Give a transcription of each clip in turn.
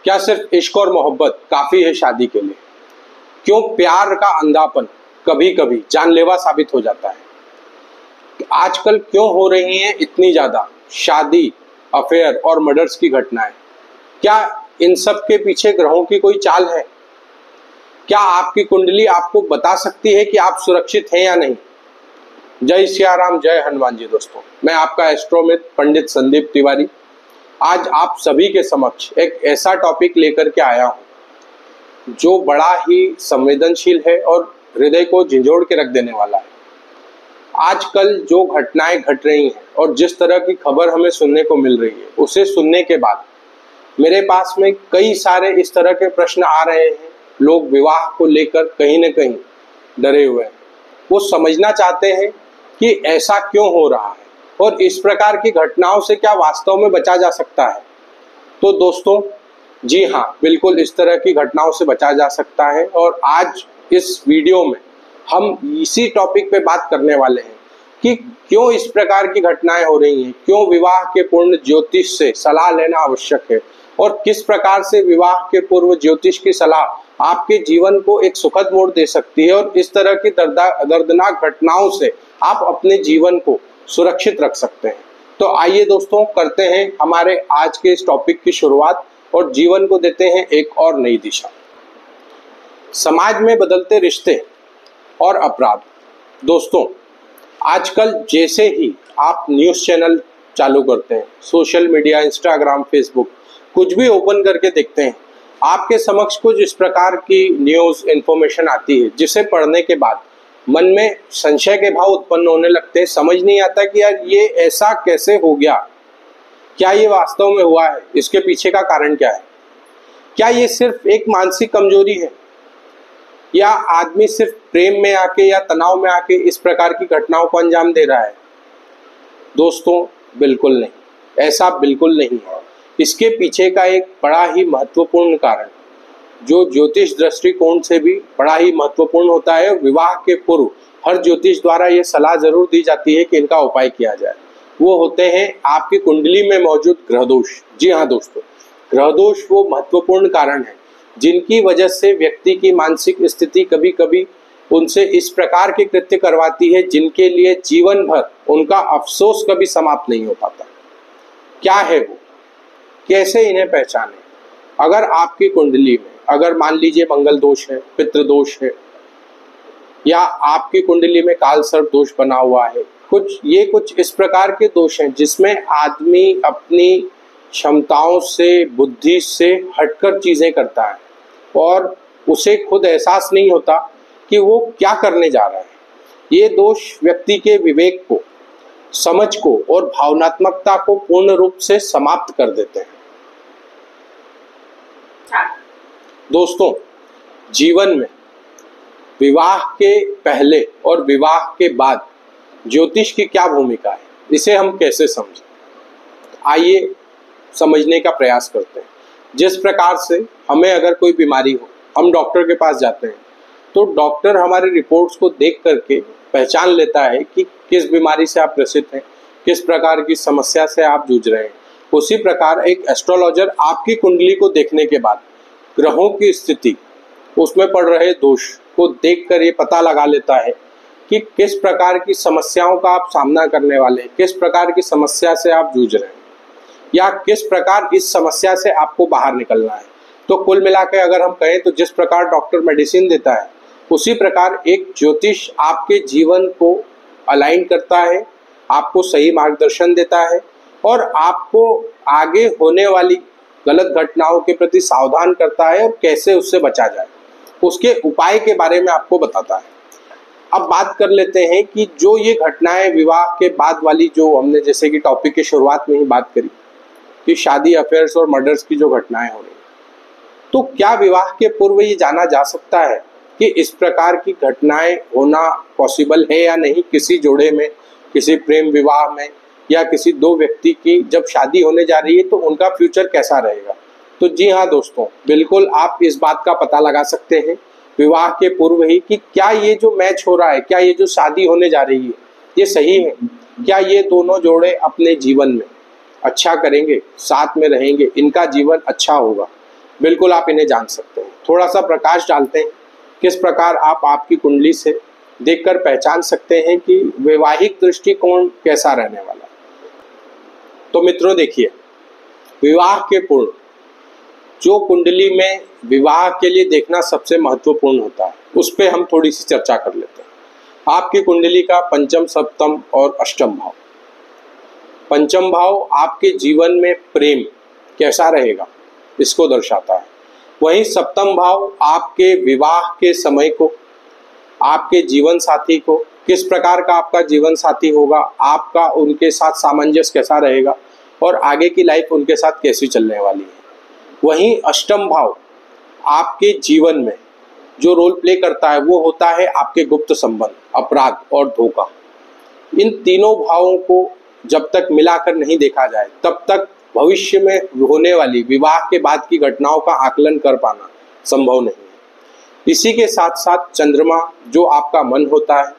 क्या सिर्फ इश्क और मोहब्बत काफी है शादी के लिए? क्यों प्यार का अंधापन कभी कभी जानलेवा साबित हो जाता है? आजकल क्यों हो रही हैं इतनी ज्यादा शादी, अफेयर और मर्डर्स की घटनाएं? क्या इन सब के पीछे ग्रहों की कोई चाल है? क्या आपकी कुंडली आपको बता सकती है कि आप सुरक्षित हैं या नहीं? जय सिया राम, जय हनुमान जी। दोस्तों, मैं आपका एस्ट्रोमित्र पंडित संदीप तिवारी आज आप सभी के समक्ष एक ऐसा टॉपिक लेकर के आया हूं जो बड़ा ही संवेदनशील है और हृदय को झंझोड़ के रख देने वाला है। आजकल जो घटनाएं घट रही हैं और जिस तरह की खबर हमें सुनने को मिल रही है, उसे सुनने के बाद मेरे पास में कई सारे इस तरह के प्रश्न आ रहे हैं। लोग विवाह को लेकर कहीं न कहीं डरे हुए हैं। वो समझना चाहते हैं कि ऐसा क्यों हो रहा है और इस प्रकार की घटनाओं से क्या वास्तव में बचा जा सकता है। तो दोस्तों, जी हाँ, बिल्कुल इस तरह की घटनाओं से बचा जा सकता है और आज इस वीडियो में हम इसी टॉपिक पे बात करने वाले हैं कि क्यों इस प्रकार की घटनाएं हो रही हैं, क्यों विवाह के पूर्व ज्योतिष से सलाह लेना आवश्यक है और किस प्रकार से विवाह के पूर्व ज्योतिष की सलाह आपके जीवन को एक सुखद मोड़ दे सकती है और इस तरह की दर्दनाक घटनाओं से आप अपने जीवन को सुरक्षित रख सकते हैं। तो आइए दोस्तों, करते हैं हमारे आज के इस टॉपिक की शुरुआत और जीवन को देते हैं एक और नई दिशा। समाज में बदलते रिश्ते और अपराध। दोस्तों, आजकल जैसे ही आप न्यूज़ चैनल चालू करते हैं, सोशल मीडिया, इंस्टाग्राम, फेसबुक, कुछ भी ओपन करके देखते हैं, आपके समक्ष कुछ इस प्रकार की न्यूज़ इन्फॉर्मेशन आती है जिसे पढ़ने के बाद मन में संशय के भाव उत्पन्न होने लगते हैं। समझ नहीं आता कि यार ये ऐसा कैसे हो गया, क्या ये वास्तव में हुआ है, इसके पीछे का कारण क्या है? क्या ये सिर्फ एक मानसिक कमजोरी है या आदमी सिर्फ प्रेम में आके या तनाव में आके इस प्रकार की घटनाओं को अंजाम दे रहा है? दोस्तों, बिल्कुल नहीं, ऐसा बिल्कुल नहीं है। इसके पीछे का एक बड़ा ही महत्वपूर्ण कारण जो ज्योतिष दृष्टिकोण से भी बड़ा ही महत्वपूर्ण होता है। विवाह के पूर्व हर ज्योतिष द्वारा ये सलाह जरूर दी जाती है कि इनका उपाय किया जाए। वो होते हैं आपकी कुंडली में मौजूद ग्रह दोष। जी हाँ दोस्तों, ग्रह दोष वो महत्वपूर्ण कारण है जिनकी वजह से व्यक्ति की मानसिक स्थिति कभी कभी उनसे इस प्रकार के कृत्य करवाती है जिनके लिए जीवन भर उनका अफसोस कभी समाप्त नहीं हो पाता। क्या है वो, कैसे इन्हें पहचानें? अगर आपकी कुंडली में अगर मान लीजिए मंगल दोष है, पितृ दोष है या आपकी कुंडली में काल सर्प दोष बना हुआ है, कुछ इस प्रकार के दोष हैं जिसमें आदमी अपनी क्षमताओं से, बुद्धि से हटकर चीजें करता है और उसे खुद एहसास नहीं होता कि वो क्या करने जा रहा है। ये दोष व्यक्ति के विवेक को, समझ को और भावनात्मकता को पूर्ण रूप से समाप्त कर देते हैं। दोस्तों, जीवन में विवाह के पहले और विवाह के बाद ज्योतिष की क्या भूमिका है, इसे हम कैसे समझें? आइए समझने का प्रयास करते हैं। जिस प्रकार से हमें अगर कोई बीमारी हो, हम डॉक्टर के पास जाते हैं तो डॉक्टर हमारी रिपोर्ट्स को देख करके पहचान लेता है कि किस बीमारी से आप ग्रसित हैं, किस प्रकार की समस्या से आप जूझ रहे हैं। उसी प्रकार एक एस्ट्रोलॉजर आपकी कुंडली को देखने के बाद ग्रहों की स्थिति, उसमें पड़ रहे दोष को देखकर ये पता लगा लेता है कि किस प्रकार की समस्याओं का आप सामना करने वाले हैं, किस प्रकार की समस्या से आप जूझ रहे हैं या किस प्रकार इस समस्या से आपको बाहर निकलना है। तो कुल मिलाकर अगर हम कहें तो जिस प्रकार डॉक्टर मेडिसिन देता है, उसी प्रकार एक ज्योतिष आपके जीवन को अलाइन करता है, आपको सही मार्गदर्शन देता है और आपको आगे होने वाली गलत घटनाओं के प्रति सावधान करता है और कैसे उससे बचा जाए, उसके उपाय के बारे में आपको बताता है। अब बात कर लेते हैं कि जो ये घटनाएं विवाह के बाद वाली, जो हमने जैसे कि टॉपिक की शुरुआत में ही बात करी कि शादी, अफेयर्स और मर्डर्स की जो घटनाएं हो रही, तो क्या विवाह के पूर्व ये जाना जा सकता है कि इस प्रकार की घटनाएं होना पॉसिबल है या नहीं? किसी जोड़े में, किसी प्रेम विवाह में या किसी दो व्यक्ति की जब शादी होने जा रही है तो उनका फ्यूचर कैसा रहेगा? तो जी हाँ दोस्तों, बिल्कुल आप इस बात का पता लगा सकते हैं विवाह के पूर्व ही कि क्या ये जो मैच हो रहा है, क्या ये जो शादी होने जा रही है, ये सही है? क्या ये दोनों जोड़े अपने जीवन में अच्छा करेंगे, साथ में रहेंगे, इनका जीवन अच्छा होगा? बिल्कुल आप इन्हें जान सकते हैं। थोड़ा सा प्रकाश डालते हैं किस प्रकार आप आपकी कुंडली से देखकर पहचान सकते हैं कि वैवाहिक दृष्टिकोण कैसा रहने वाला है। तो मित्रों देखिए, विवाह के पूर्ण जो कुंडली में विवाह के लिए देखना सबसे महत्वपूर्ण होता है, उस पर हम थोड़ी सी चर्चा कर लेते हैं। आपकी कुंडली का पंचम, सप्तम और अष्टम भाव। पंचम भाव आपके जीवन में प्रेम कैसा रहेगा इसको दर्शाता है। वहीं सप्तम भाव आपके विवाह के समय को, आपके जीवन साथी को, किस प्रकार का आपका जीवन साथी होगा, आपका उनके साथ सामंजस्य कैसा रहेगा और आगे की लाइफ उनके साथ कैसी चलने वाली है। वहीं अष्टम भाव आपके जीवन में जो रोल प्ले करता है वो होता है आपके गुप्त संबंध, अपराध और धोखा। इन तीनों भावों को जब तक मिलाकर नहीं देखा जाए तब तक भविष्य में होने वाली विवाह के बाद की घटनाओं का आकलन कर पाना संभव नहीं है। इसी के साथ साथ चंद्रमा जो आपका मन होता है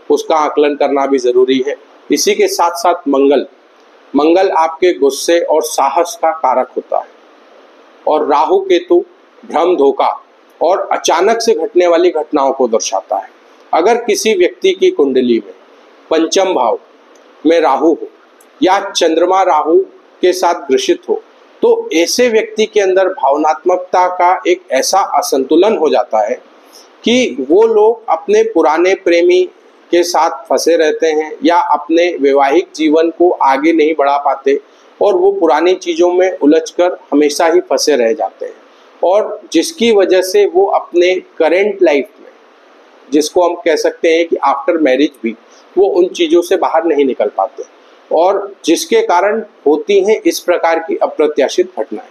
उसका आकलन करना भी जरूरी है। इसी के साथ साथ मंगल आपके गुस्से और साहस का कारक होता है। और राहु केतु भ्रम, धोखा और अचानक से घटने वाली घटनाओं को दर्शाता है। अगर किसी व्यक्ति की कुंडली में पंचम भाव में राहु हो या चंद्रमा राहु के साथ ग्रसित हो तो ऐसे व्यक्ति के अंदर भावनात्मकता का एक ऐसा असंतुलन हो जाता है कि वो लोग अपने पुराने प्रेमी के साथ फंसे रहते हैं या अपने वैवाहिक जीवन को आगे नहीं बढ़ा पाते और वो पुरानी चीज़ों में उलझकर हमेशा ही फंसे रह जाते हैं, और जिसकी वजह से वो अपने करेंट लाइफ में, जिसको हम कह सकते हैं कि आफ्टर मैरिज भी, वो उन चीज़ों से बाहर नहीं निकल पाते और जिसके कारण होती हैं इस प्रकार की अप्रत्याशित घटनाएं।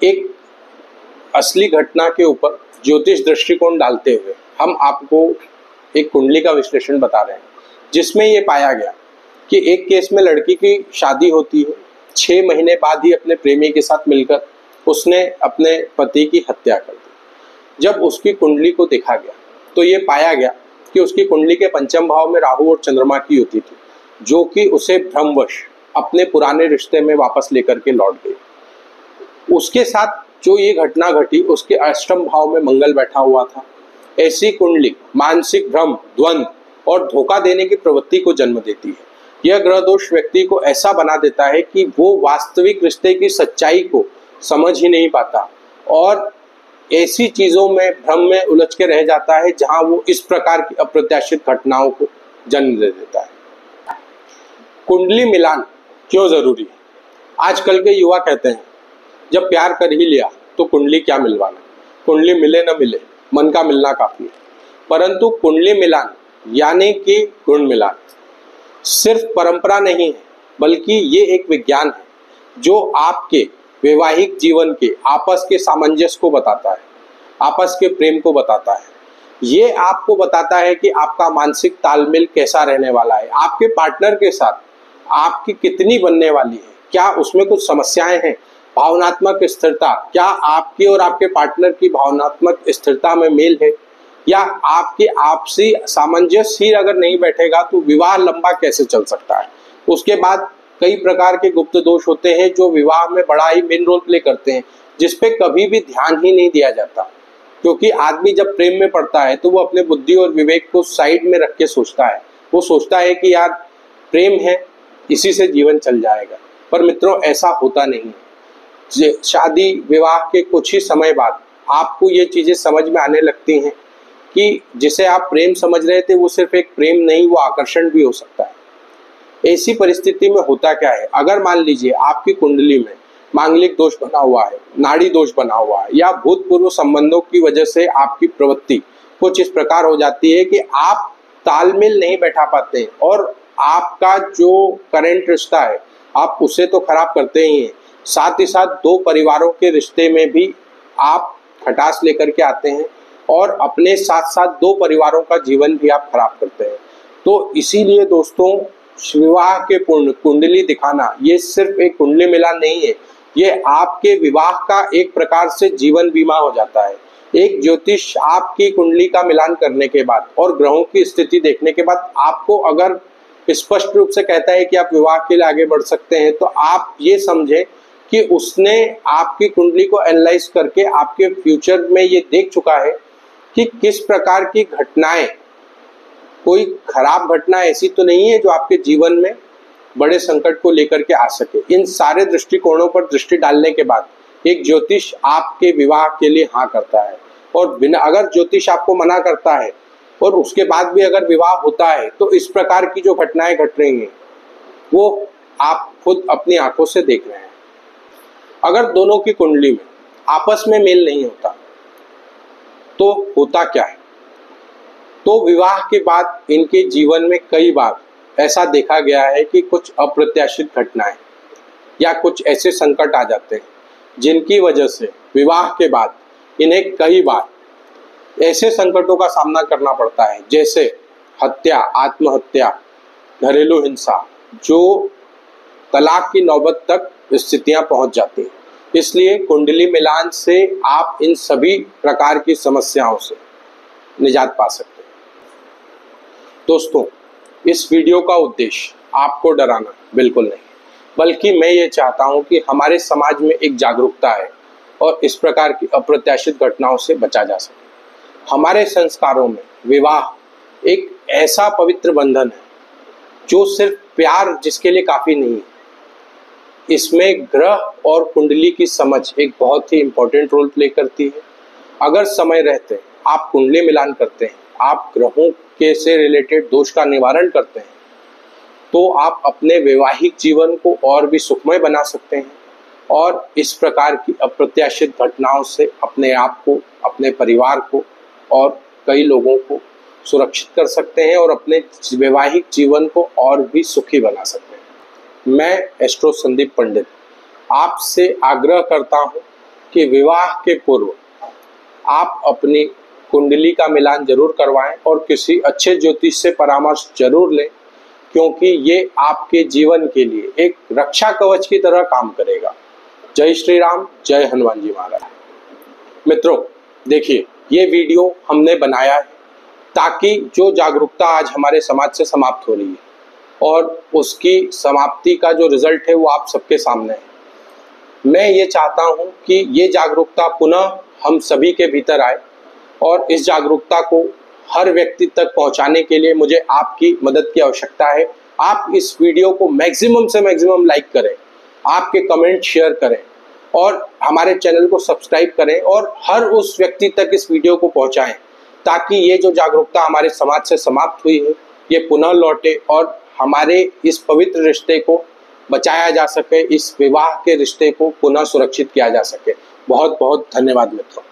एक असली घटना के ऊपर ज्योतिष दृष्टिकोण डालते हुए हम आपको एक कुंडली का विश्लेषण बता रहे हैं, जिसमें ये पाया गया कि एक केस में लड़की की शादी होती है, 6 महीने बाद ही अपने प्रेमी के साथ मिलकर उसने अपने पति की हत्या कर दी। जब उसकी कुंडली को देखा गया तो ये पाया गया कि उसकी कुंडली के पंचम भाव में राहु और चंद्रमा की युति थी, जो कि उसे भ्रमवश अपने पुराने रिश्ते में वापस लेकर के लौट गई। उसके साथ जो ये घटना घटी, उसके अष्टम भाव में मंगल बैठा हुआ था। ऐसी कुंडली मानसिक भ्रम, द्वंद्व और धोखा देने की प्रवृत्ति को जन्म देती है। यह ग्रह दोष व्यक्ति को ऐसा बना देता है कि वो वास्तविक रिश्ते की सच्चाई को समझ ही नहीं पाता और ऐसी चीजों में, भ्रम में उलझ के रह जाता है जहां वो इस प्रकार की अप्रत्याशित घटनाओं को जन्म दे देता है। कुंडली मिलान क्यों जरूरी है? आजकल के युवा कहते हैं जब प्यार कर ही लिया तो कुंडली क्या मिलवाना, कुंडली मिले न मिले, मन का मिलना काफी है। परंतु कुंडली मिलान यानी कि गुण मिलान सिर्फ परंपरा नहीं है, बल्कि ये एक विज्ञान है जो आपके वैवाहिक जीवन के आपस के सामंजस्य को बताता है, आपस के प्रेम को बताता है। ये आपको बताता है कि आपका मानसिक तालमेल कैसा रहने वाला है, आपके पार्टनर के साथ आपकी कितनी बनने वाली है, क्या उसमें कुछ समस्याएं हैं, भावनात्मक स्थिरता, क्या आपकी और आपके पार्टनर की भावनात्मक स्थिरता में मेल है, या आपकी आपसी सामंजस्य ही अगर नहीं बैठेगा तो विवाह लंबा कैसे चल सकता है। उसके बाद कई प्रकार के गुप्त दोष होते हैं जो विवाह में बड़ा ही मेन रोल प्ले करते हैं, जिसपे कभी भी ध्यान ही नहीं दिया जाता, क्योंकि आदमी जब प्रेम में पड़ता है तो वो अपने बुद्धि और विवेक को साइड में रख के सोचता है। वो सोचता है कि यार प्रेम है, इसी से जीवन चल जाएगा। पर मित्रों, ऐसा होता नहीं है। शादी विवाह के कुछ ही समय बाद आपको ये चीजें समझ में आने लगती हैं कि जिसे आप प्रेम समझ रहे थे वो सिर्फ एक प्रेम नहीं, वो आकर्षण भी हो सकता है। ऐसी परिस्थिति में होता क्या है, अगर मान लीजिए आपकी कुंडली में मांगलिक दोष बना हुआ है, नाड़ी दोष बना हुआ है, या भूतपूर्व संबंधों की वजह से आपकी प्रवृत्ति कुछ इस प्रकार हो जाती है कि आप तालमेल नहीं बैठा पाते और आपका जो करंट रिश्ता है आप उसे तो खराब करते ही हैं, साथ ही साथ दो परिवारों के रिश्ते में भी आप खटास लेकर के आते हैं और अपने साथ साथ दो परिवारों का जीवन भी आप खराब करते हैं। तो इसीलिए दोस्तों, विवाह के पूर्ण कुंडली दिखाना ये सिर्फ एक कुंडली मिलान नहीं है, ये आपके विवाह का एक प्रकार से जीवन बीमा हो जाता है। एक ज्योतिष आपकी कुंडली का मिलान करने के बाद और ग्रहों की स्थिति देखने के बाद आपको अगर स्पष्ट रूप से कहता है कि आप विवाह के लिए आगे बढ़ सकते हैं, तो आप ये समझें कि उसने आपकी कुंडली को एनालाइज करके आपके फ्यूचर में ये देख चुका है कि किस प्रकार की घटनाएं, कोई खराब घटना ऐसी तो नहीं है जो आपके जीवन में बड़े संकट को लेकर के आ सके। इन सारे दृष्टिकोणों पर दृष्टि डालने के बाद एक ज्योतिष आपके विवाह के लिए हाँ करता है, और बिना, अगर ज्योतिष आपको मना करता है और उसके बाद भी अगर विवाह होता है तो इस प्रकार की जो घटनाएं घट रही हैं वो आप खुद अपनी आंखों से देख रहे हैं। अगर दोनों की कुंडली में आपस में मेल नहीं होता तो होता क्या है? तो विवाह के बाद इनके जीवन में कई बार ऐसा देखा गया है कि कुछ अप्रत्याशित घटनाएं या कुछ ऐसे संकट आ जाते हैं जिनकी वजह से विवाह के बाद इन्हें कई बार ऐसे संकटों का सामना करना पड़ता है, जैसे हत्या, आत्महत्या, घरेलू हिंसा, जो तलाक की नौबत तक स्थितियां पहुंच जाती हैं। इसलिए कुंडली मिलान से आप इन सभी प्रकार की समस्याओं से निजात पा सकते हैं। दोस्तों, इस वीडियो का उद्देश्य आपको डराना बिल्कुल नहीं, बल्कि मैं ये चाहता हूं कि हमारे समाज में एक जागरूकता है और इस प्रकार की अप्रत्याशित घटनाओं से बचा जा सके। हमारे संस्कारों में विवाह एक ऐसा पवित्र बंधन है जो सिर्फ प्यार जिसके लिए काफी नहीं है। इसमें ग्रह और कुंडली की समझ एक बहुत ही इंपॉर्टेंट रोल प्ले करती है। अगर समय रहते आप कुंडली मिलान करते हैं, आप ग्रहों के से रिलेटेड दोष का निवारण करते हैं, तो आप अपने वैवाहिक जीवन को और भी सुखमय बना सकते हैं और इस प्रकार की अप्रत्याशित घटनाओं से अपने आप को, अपने परिवार को और कई लोगों को सुरक्षित कर सकते हैं और अपने वैवाहिक जीवन को और भी सुखी बना सकते हैं। मैं एस्ट्रो संदीप पंडित आपसे आग्रह करता हूं कि विवाह के पूर्व आप अपनी कुंडली का मिलान जरूर करवाएं और किसी अच्छे ज्योतिष से परामर्श जरूर लें, क्योंकि ये आपके जीवन के लिए एक रक्षा कवच की तरह काम करेगा। जय श्री राम, जय हनुमान जी महाराज। मित्रों, देखिए, ये वीडियो हमने बनाया है ताकि जो जागरूकता आज हमारे समाज से समाप्त हो रही है और उसकी समाप्ति का जो रिजल्ट है वो आप सबके सामने है। मैं ये चाहता हूं कि ये जागरूकता पुनः हम सभी के भीतर आए और इस जागरूकता को हर व्यक्ति तक पहुंचाने के लिए मुझे आपकी मदद की आवश्यकता है। आप इस वीडियो को मैक्सिमम से मैक्सिमम लाइक करें, आपके कमेंट शेयर करें और हमारे चैनल को सब्सक्राइब करें और हर उस व्यक्ति तक इस वीडियो को पहुंचाएं ताकि ये जो जागरूकता हमारे समाज से समाप्त हुई है ये पुनः लौटे और हमारे इस पवित्र रिश्ते को बचाया जा सके, इस विवाह के रिश्ते को पुनः सुरक्षित किया जा सके। बहुत बहुत धन्यवाद मित्रों।